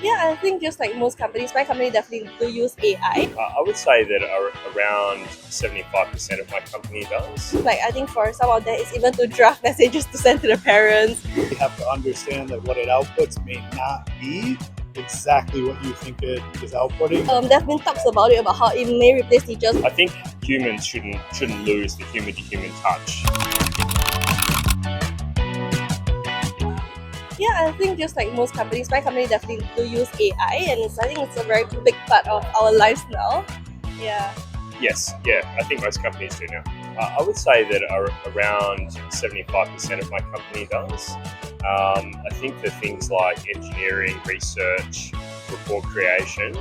Yeah, I think just like most companies, my company definitely do use AI. I would say that around 75% of my company does. Like I think for some of them, it's even to draft messages to send to the parents. You have to understand that what it outputs may not be exactly what you think it is outputting. There's been talks about it about how it may replace teachers. I think humans shouldn't lose the human to human touch. Yeah, I think just like most companies, my company definitely do use AI, and I think it's a very big part of our lives now. Yeah. Yes, yeah, I think most companies do now. I would say that around 75% of my company does. I think for things like engineering, research, report creation,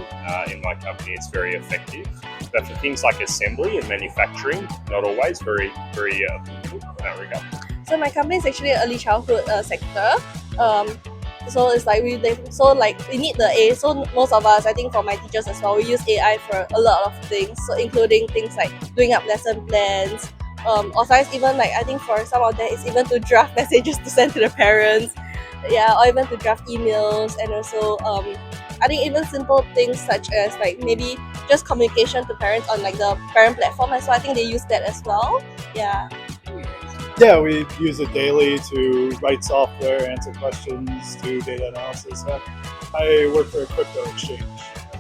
in my company, it's very effective. But for things like assembly and manufacturing, not always very applicable in that regard. So my company is actually an early childhood sector. So it's like we need the A. So most of us, I think for my teachers as well, we use AI for a lot of things. So including things like doing up lesson plans, or sometimes even like I think for some of them, it's even to draft messages to send to the parents. Yeah, or even to draft emails, and also I think even simple things such as like maybe just communication to parents on like the parent platform. And so I think they use that as well. Yeah. Yeah, we use it daily to write software, answer questions, do data analysis. I work for a crypto exchange.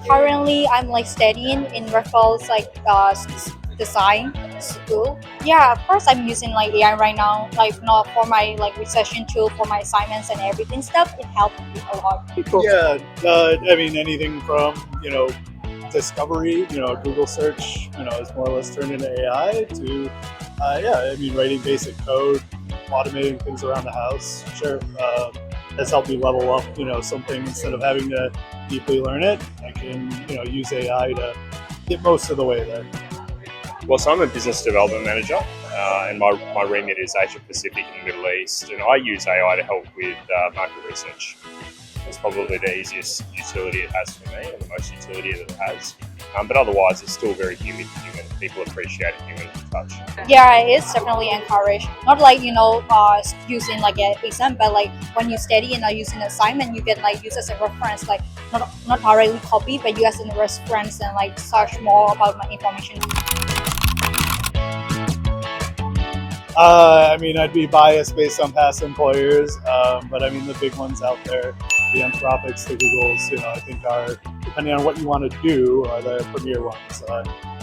Currently, I'm like studying in Raffles design school. Yeah, of course, I'm using like AI right now, like not for my like researching tool for my assignments and everything stuff. It helped me a lot. Yeah, I mean anything from discovery, Google search, is more or less turned into AI to yeah, I mean writing basic code, automating things around the house. Sure, has helped me level up, something instead of having to deeply learn it. I can use AI to get most of the way there. Well, so I'm a business development manager, and my remit is Asia Pacific and the Middle East, and I use AI to help with market research. It's probably the easiest utility it has for me, and the most utility that it has. But otherwise, it's still very human to human. People appreciate a human touch. Yeah, it's definitely encouraged. Not like using like an exam, but like when you study and are using assignment, you can like use as a reference, like not directly copy, but use as a reference and like search more about my information. I mean, I'd be biased based on past employers, but I mean, the big ones out there, the Anthropics, the Googles, I think are, depending on what you want to do, are the premier ones.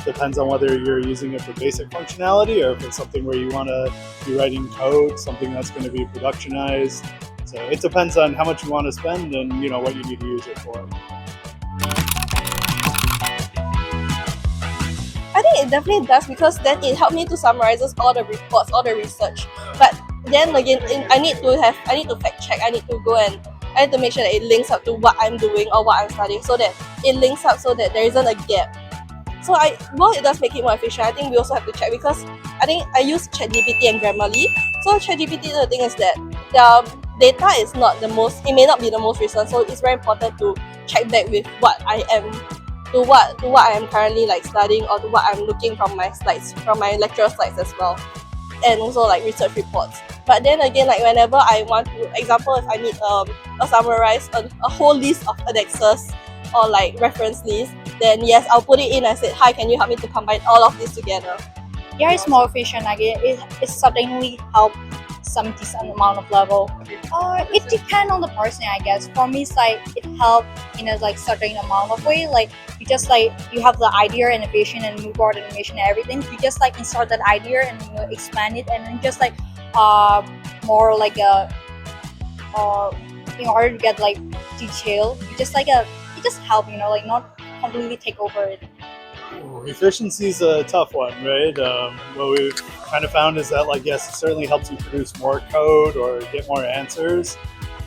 Depends on whether you're using it for basic functionality or if it's something where you want to be writing code, something that's going to be productionized. So it depends on how much you want to spend and, what you need to use it for. I think it definitely does because then it helped me to summarizes all the reports, all the research. But then again, I need to fact check. I need to make sure that it links up to what I'm doing or what I'm studying, so that it links up so that there isn't a gap. So while it does make it more efficient, I think we also have to check because I think I use ChatGPT and Grammarly. So ChatGPT, the thing is that their data is not the most. It may not be the most recent, so it's very important to check back with what I am to what I am currently like studying or to what I'm looking from my slides, from my lecture slides as well, and also like research reports. But then again, like whenever I want to, example, if I need a summarize a whole list of indexes or like reference list, then yes, I'll put it in. I said, hi, can you help me to combine all of this together? Yeah, it's more efficient. Like it certainly help some decent amount of level. It depends on the person, I guess. For me, it's like it help in a like certain amount of way. Like you just like you have the idea and the vision and move forward animation and everything. You just like insert that idea and expand it, and then just like more like in order to get like detail, you just like it just help like not completely take over it. Efficiency is a tough one, right? What we've kind of found is that, like, yes, it certainly helps you produce more code or get more answers,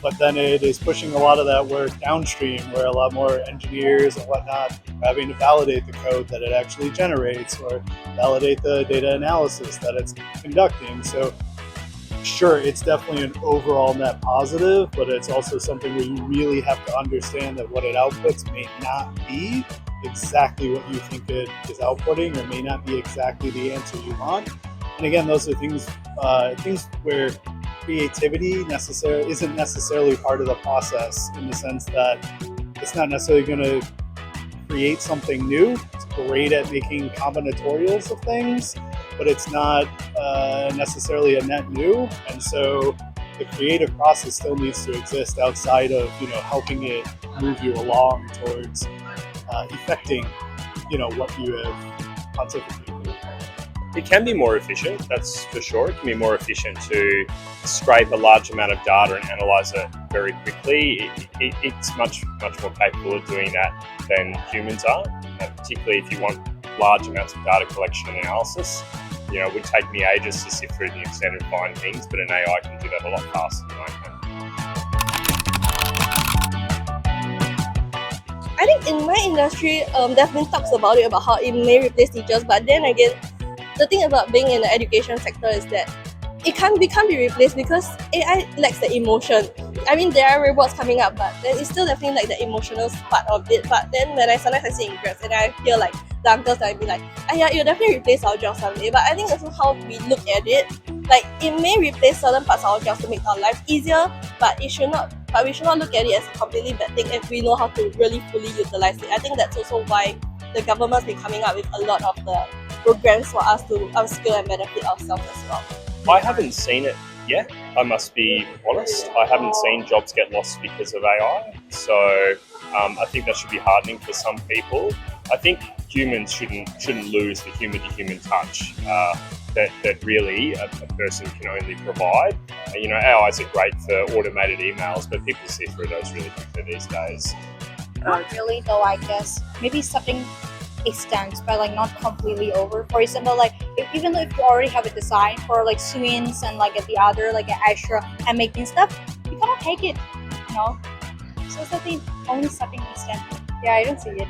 but then it is pushing a lot of that work downstream, where a lot more engineers and whatnot are having to validate the code that it actually generates or validate the data analysis that it's conducting. So, sure, it's definitely an overall net positive, but it's also something where you really have to understand that what it outputs may not be exactly what you think it is outputting, or may not be exactly the answer you want. And again, those are things where creativity isn't necessarily part of the process, in the sense that It's not necessarily going to create something new. It's great at making combinatorials of things, but it's not necessarily a net new. And so the creative process still needs to exist outside of helping it move you along towards effecting what you have pontificated. It can be more efficient, that's for sure. It can be more efficient to scrape a large amount of data and analyze it very quickly. It's much more capable of doing that than humans are, particularly if you want large amounts of data collection and analysis. It would take me ages to sift through the extent and find things, but an AI can do that a lot faster than I can. I think in my industry, there have been talks about it, about how it may replace teachers, but then again, the thing about being in the education sector is that it can't be replaced because AI lacks the emotion. I mean, there are robots coming up, but then it's still definitely like the emotional part of it. But then when sometimes I see in grads and I hear like the uncles that be like, yeah, it'll definitely replace our job someday. But I think that's how we look at it. Like, it may replace certain parts of our jobs to make our life easier, but we should not look at it as a completely bad thing if we know how to really fully utilize it. I think that's also why the government's been coming up with a lot of the programs for us to upskill and benefit ourselves as well. I haven't seen it yet, I must be honest. I haven't seen jobs get lost because of AI, so I think that should be heartening for some people. I think humans shouldn't lose the human-to-human touch that really a person can only provide. AIs are great for automated emails, but people see through those really quickly these days. Not really, though. I guess maybe something extends, but like not completely over. For example, like even though if you already have a design for like swings and like the other like an extra and making stuff, you cannot take it, So it's something only something extend. Yeah, I don't see it.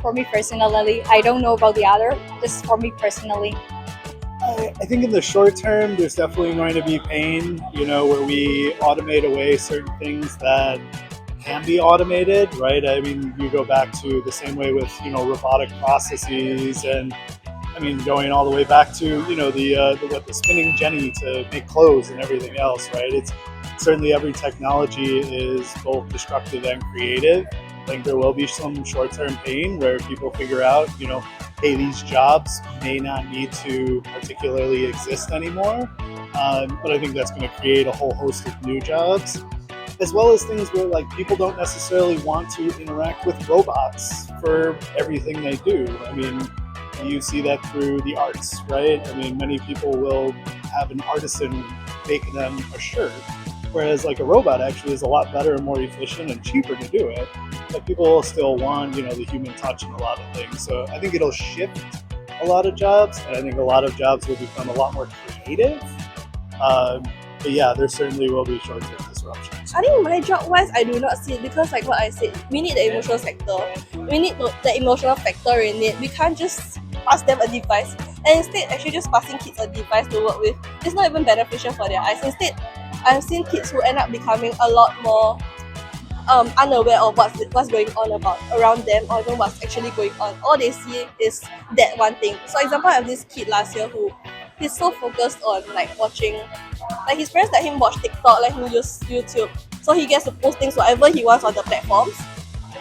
For me personally, I don't know about the other. Just for me personally. I think in the short term, there's definitely going to be pain, where we automate away certain things that can be automated, right? I mean, you go back to the same way with, robotic processes, and I mean, going all the way back to, the spinning jenny to make clothes and everything else, right? It's certainly every technology is both destructive and creative. I think there will be some short-term pain where people figure out, hey, these jobs may not need to particularly exist anymore. But I think that's going to create a whole host of new jobs, as well as things where like people don't necessarily want to interact with robots for everything they do. I mean, you see that through the arts, right? I mean, many people will have an artisan make them a shirt, whereas like a robot actually is a lot better and more efficient and cheaper to do it. But people will still want, the human touch in a lot of things. So I think it'll shift a lot of jobs, and I think a lot of jobs will become a lot more creative. But yeah, there certainly will be short-term disruptions. I think my job-wise, I do not see it because like what I said, we need the emotional sector. We need the emotional factor in it. We can't just pass them a device. And instead, actually just passing kids a device to work with, it's not even beneficial for their eyes. Instead, I've seen kids who end up becoming a lot more unaware of what's going on around them, or even what's actually going on. All they see is that one thing. So example, I have this kid last year who he's so focused on like watching, like his parents let him watch TikTok, let him use YouTube, so he gets to post things whatever he wants on the platforms.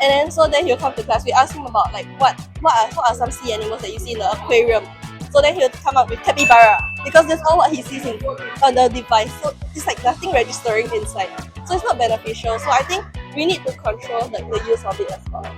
And then he'll come to class. We ask him about like what are some sea animals that you see in the aquarium. So then he'll come up with capybara because that's all what he sees on the device. So it's like nothing registering inside. So it's not beneficial. So I think we need to control the use of it as well.